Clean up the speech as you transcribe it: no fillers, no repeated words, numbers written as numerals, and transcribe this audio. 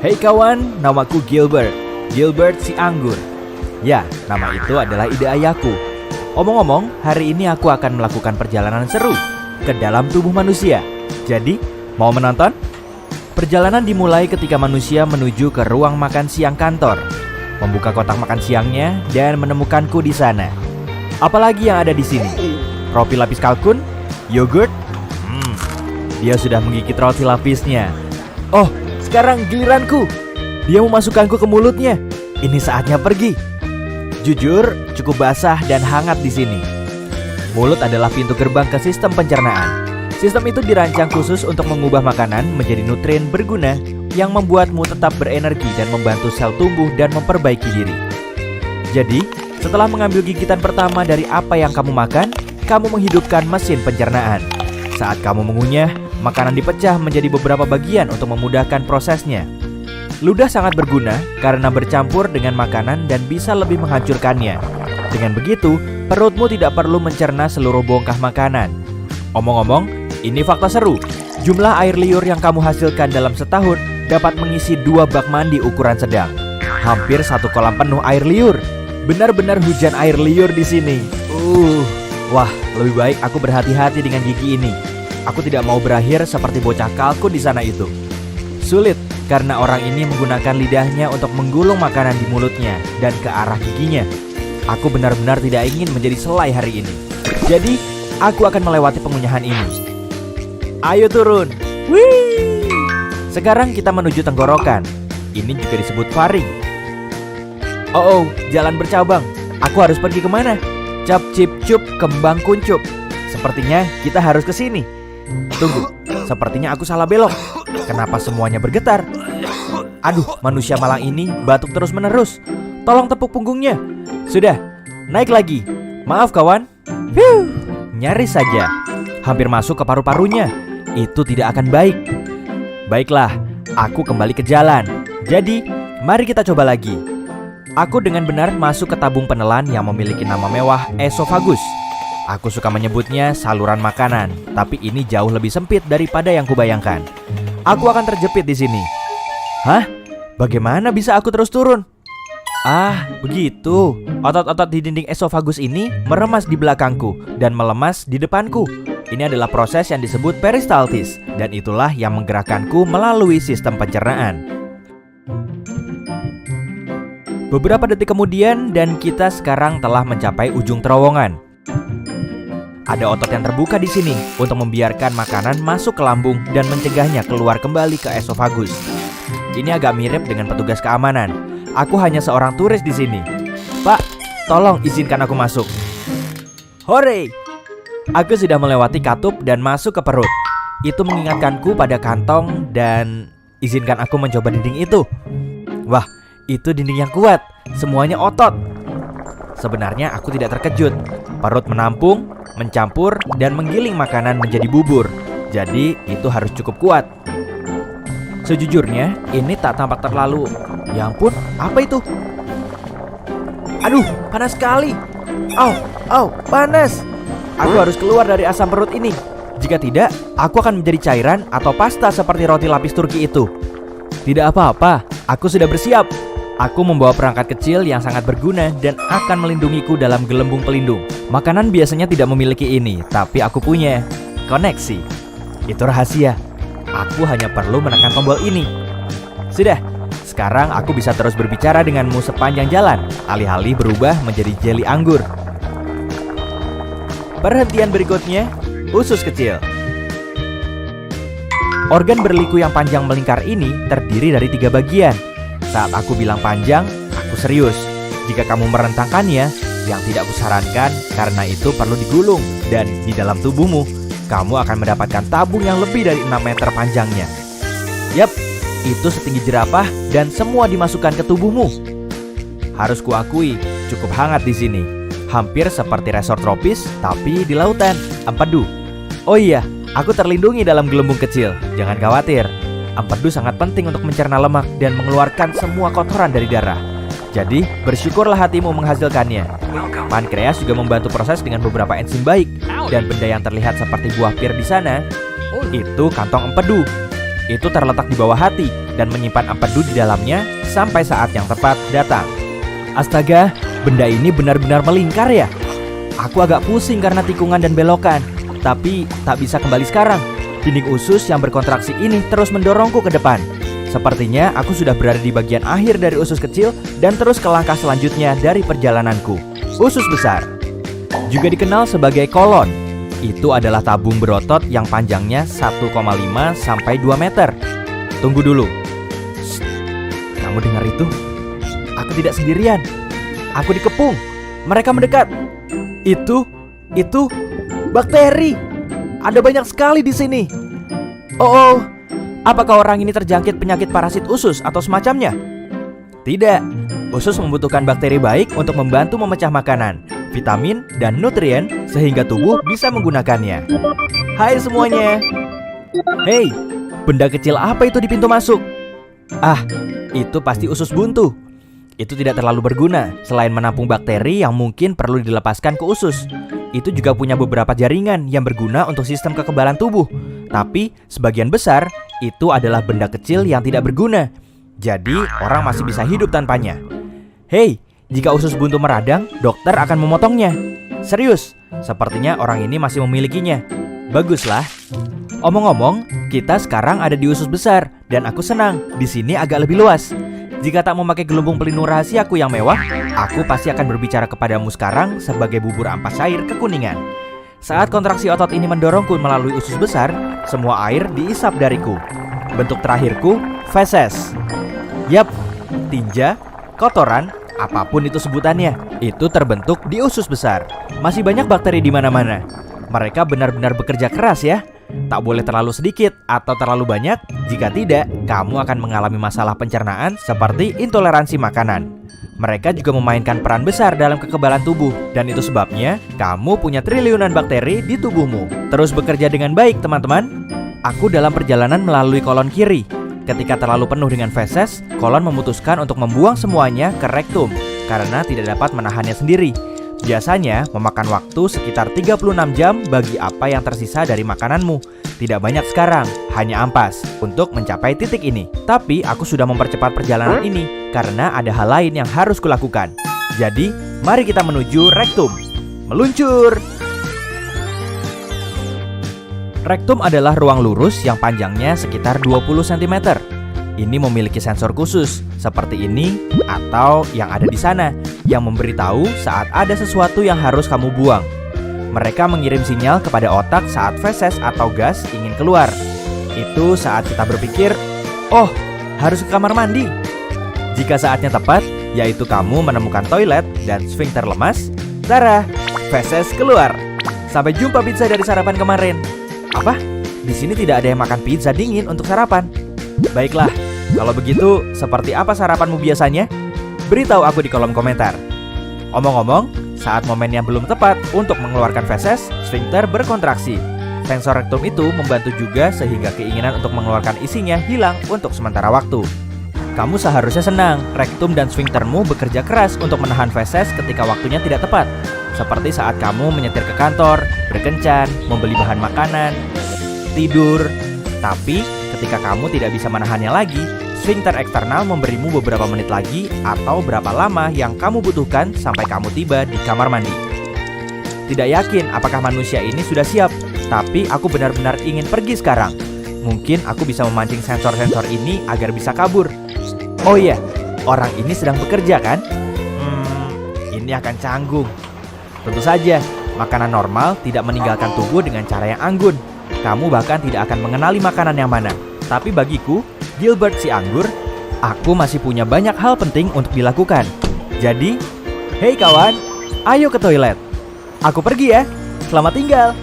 Hey kawan, namaku Gilbert. Gilbert si anggur. Ya, nama itu adalah ide ayahku. Omong-omong, hari ini aku akan melakukan perjalanan seru ke dalam tubuh manusia. Jadi, mau menonton? Perjalanan dimulai ketika manusia menuju ke ruang makan siang kantor, membuka kotak makan siangnya dan menemukanku di sana. Apalagi yang ada di sini? Roti lapis kalkun, yogurt. Dia sudah menggigit roti lapisnya. Oh, sekarang giliranku. Dia memasukkanku ke mulutnya. Ini saatnya pergi. Jujur, cukup basah dan hangat di sini. Mulut adalah pintu gerbang ke sistem pencernaan. Sistem itu dirancang khusus untuk mengubah makanan menjadi nutrien berguna yang membuatmu tetap berenergi dan membantu sel tumbuh dan memperbaiki diri. Jadi, setelah mengambil gigitan pertama dari apa yang kamu makan, kamu menghidupkan mesin pencernaan. Saat kamu mengunyah, makanan dipecah menjadi beberapa bagian untuk memudahkan prosesnya. Ludah sangat berguna karena bercampur dengan makanan dan bisa lebih menghancurkannya. Dengan begitu, perutmu tidak perlu mencerna seluruh bongkah makanan. Omong-omong, ini fakta seru. Jumlah air liur yang kamu hasilkan dalam setahun dapat mengisi 2 bak mandi ukuran sedang. Hampir 1 kolam penuh air liur. Benar-benar hujan air liur di sini. Wah, lebih baik aku berhati-hati dengan gigi ini. Aku tidak mau berakhir seperti bocah kalkun di sana itu. Sulit, karena orang ini menggunakan lidahnya untuk menggulung makanan di mulutnya dan ke arah giginya. Aku benar-benar tidak ingin menjadi selai hari ini. Jadi, aku akan melewati pengunyahan ini. Ayo turun. Wih! Sekarang kita menuju tenggorokan. Ini juga disebut faring. Oh, jalan bercabang. Aku harus pergi kemana? Cap cip cup kembang kuncup. Sepertinya kita harus ke sini. Tunggu, sepertinya aku salah belok. Kenapa semuanya bergetar? Aduh, manusia malang ini batuk terus-menerus. Tolong tepuk punggungnya. Sudah, naik lagi. Maaf kawan. Nyaris saja. Hampir masuk ke paru-parunya. Itu tidak akan baik. Baiklah, aku kembali ke jalan. Jadi, mari kita coba lagi. Aku dengan benar masuk ke tabung penelan yang memiliki nama mewah esofagus. Aku suka menyebutnya saluran makanan, tapi ini jauh lebih sempit daripada yang kubayangkan. Aku akan terjepit di sini. Hah? Bagaimana bisa aku terus turun? Ah, begitu. Otot-otot di dinding esofagus ini meremas di belakangku dan melemas di depanku. Ini adalah proses yang disebut peristaltis, dan itulah yang menggerakkanku melalui sistem pencernaan. Beberapa detik kemudian dan kita sekarang telah mencapai ujung terowongan. Ada otot yang terbuka di sini untuk membiarkan makanan masuk ke lambung dan mencegahnya keluar kembali ke esofagus. Ini agak mirip dengan petugas keamanan. Aku hanya seorang turis di sini. Pak, tolong izinkan aku masuk. Hore! Aku sudah melewati katup dan masuk ke perut. Itu mengingatkanku pada kantong dan izinkan aku mencoba dinding itu. Wah, itu dinding yang kuat. Semuanya otot. Sebenarnya aku tidak terkejut. Perut menampung, mencampur, dan menggiling makanan menjadi bubur. Jadi itu harus cukup kuat. Sejujurnya, ini tak tampak terlalu. Ya ampun, apa itu? Aduh, panas sekali. Au, panas. Aku harus keluar dari asam perut ini. Jika tidak, aku akan menjadi cairan atau pasta seperti roti lapis Turki itu. Tidak apa-apa, aku sudah bersiap. Aku membawa perangkat kecil yang sangat berguna dan akan melindungiku dalam gelembung pelindung. Makanan biasanya tidak memiliki ini, tapi aku punya. Koneksi. Itu rahasia. Aku hanya perlu menekan tombol ini. Sudah, sekarang aku bisa terus berbicara denganmu sepanjang jalan, alih-alih berubah menjadi jeli anggur. Perhentian berikutnya, usus kecil. Organ berliku yang panjang melingkar ini terdiri dari 3 bagian. Saat aku bilang panjang, aku serius. Jika kamu merentangkannya, yang tidak kusarankan karena itu perlu digulung. Dan di dalam tubuhmu, kamu akan mendapatkan tabung yang lebih dari 6 meter panjangnya. Yap, itu setinggi jerapah dan semua dimasukkan ke tubuhmu. Harus kuakui, cukup hangat di sini. Hampir seperti resort tropis, tapi di lautan, empedu. Oh iya, aku terlindungi dalam gelembung kecil. Jangan khawatir. Empedu sangat penting untuk mencerna lemak dan mengeluarkan semua kotoran dari darah. Jadi, bersyukurlah hatimu menghasilkannya. Pankreas juga membantu proses dengan beberapa enzim baik. Dan benda yang terlihat seperti buah pir di sana, itu kantong empedu. Itu terletak di bawah hati dan menyimpan empedu di dalamnya sampai saat yang tepat datang. Astaga, benda ini benar-benar melingkar ya? Aku agak pusing karena tikungan dan belokan, tapi tak bisa kembali sekarang. Dinding usus yang berkontraksi ini terus mendorongku ke depan. Sepertinya aku sudah berada di bagian akhir dari usus kecil dan terus ke langkah selanjutnya dari perjalananku, usus besar. Juga dikenal sebagai kolon. Itu adalah tabung berotot yang panjangnya 1,5 sampai 2 meter. Tunggu dulu. Shh, kamu dengar itu? Aku tidak sendirian. Aku dikepung. Mereka mendekat. Itu bakteri. Ada banyak sekali di sini. Oh, apakah orang ini terjangkit penyakit parasit usus atau semacamnya? Tidak. Usus membutuhkan bakteri baik untuk membantu memecah makanan, vitamin, dan nutrien sehingga tubuh bisa menggunakannya. Hai semuanya. Hei, benda kecil apa itu di pintu masuk? Ah, itu pasti usus buntu. Itu tidak terlalu berguna selain menampung bakteri yang mungkin perlu dilepaskan ke usus. Itu juga punya beberapa jaringan yang berguna untuk sistem kekebalan tubuh. Tapi sebagian besar itu adalah benda kecil yang tidak berguna. Jadi orang masih bisa hidup tanpanya. Hei, jika usus buntu meradang, dokter akan memotongnya. Serius, sepertinya orang ini masih memilikinya. Baguslah. Omong-omong, kita sekarang ada di usus besar dan aku senang. Di sini agak lebih luas. Jika tak memakai gelembung pelindung rahasiaku yang mewah, aku pasti akan berbicara kepadamu sekarang sebagai bubur ampas cair kekuningan. Saat kontraksi otot ini mendorongku melalui usus besar, semua air diisap dariku. Bentuk terakhirku, feses. Yap, tinja, kotoran, apapun itu sebutannya, itu terbentuk di usus besar. Masih banyak bakteri di mana-mana. Mereka benar-benar bekerja keras ya. Tak boleh terlalu sedikit atau terlalu banyak. Jika tidak, kamu akan mengalami masalah pencernaan seperti intoleransi makanan. Mereka juga memainkan peran besar dalam kekebalan tubuh. Dan itu sebabnya kamu punya triliunan bakteri di tubuhmu. Terus bekerja dengan baik teman-teman. Aku dalam perjalanan melalui kolon kiri. Ketika terlalu penuh dengan feses, kolon memutuskan untuk membuang semuanya ke rektum karena tidak dapat menahannya sendiri. Biasanya memakan waktu sekitar 36 jam bagi apa yang tersisa dari makananmu. Tidak banyak sekarang, hanya ampas untuk mencapai titik ini. Tapi aku sudah mempercepat perjalanan ini karena ada hal lain yang harus kulakukan. Jadi, mari kita menuju rektum. Meluncur! Rektum adalah ruang lurus yang panjangnya sekitar 20 cm. Ini memiliki sensor khusus, seperti ini atau yang ada di sana, yang memberitahu saat ada sesuatu yang harus kamu buang. Mereka mengirim sinyal kepada otak saat feses atau gas ingin keluar. Itu saat kita berpikir, oh, harus ke kamar mandi. Jika saatnya tepat, yaitu kamu menemukan toilet dan sfinkter lemas, tara, feses keluar. Sampai jumpa pizza dari sarapan kemarin. Apa? Di sini tidak ada yang makan pizza dingin untuk sarapan. Baiklah, kalau begitu, seperti apa sarapanmu biasanya? Beritahu aku di kolom komentar. Omong-omong, saat momennya belum tepat untuk mengeluarkan feses, sfinkter berkontraksi. Sensor rektum itu membantu juga sehingga keinginan untuk mengeluarkan isinya hilang untuk sementara waktu. Kamu seharusnya senang, rektum dan sfinktermu bekerja keras untuk menahan feses ketika waktunya tidak tepat. Seperti saat kamu menyetir ke kantor, berkencan, membeli bahan makanan, tidur. Tapi ketika kamu tidak bisa menahannya lagi, sfinkter eksternal memberimu beberapa menit lagi atau berapa lama yang kamu butuhkan sampai kamu tiba di kamar mandi. Tidak yakin apakah manusia ini sudah siap, tapi aku benar-benar ingin pergi sekarang. Mungkin aku bisa memancing sensor-sensor ini agar bisa kabur. Oh iya, orang ini sedang bekerja kan? Ini akan canggung. Tentu saja, makanan normal tidak meninggalkan tubuh dengan cara yang anggun. Kamu bahkan tidak akan mengenali makanan yang mana. Tapi bagiku, Gilbert si anggur, aku masih punya banyak hal penting untuk dilakukan. Jadi, hei kawan, ayo ke toilet. Aku pergi ya. Selamat tinggal.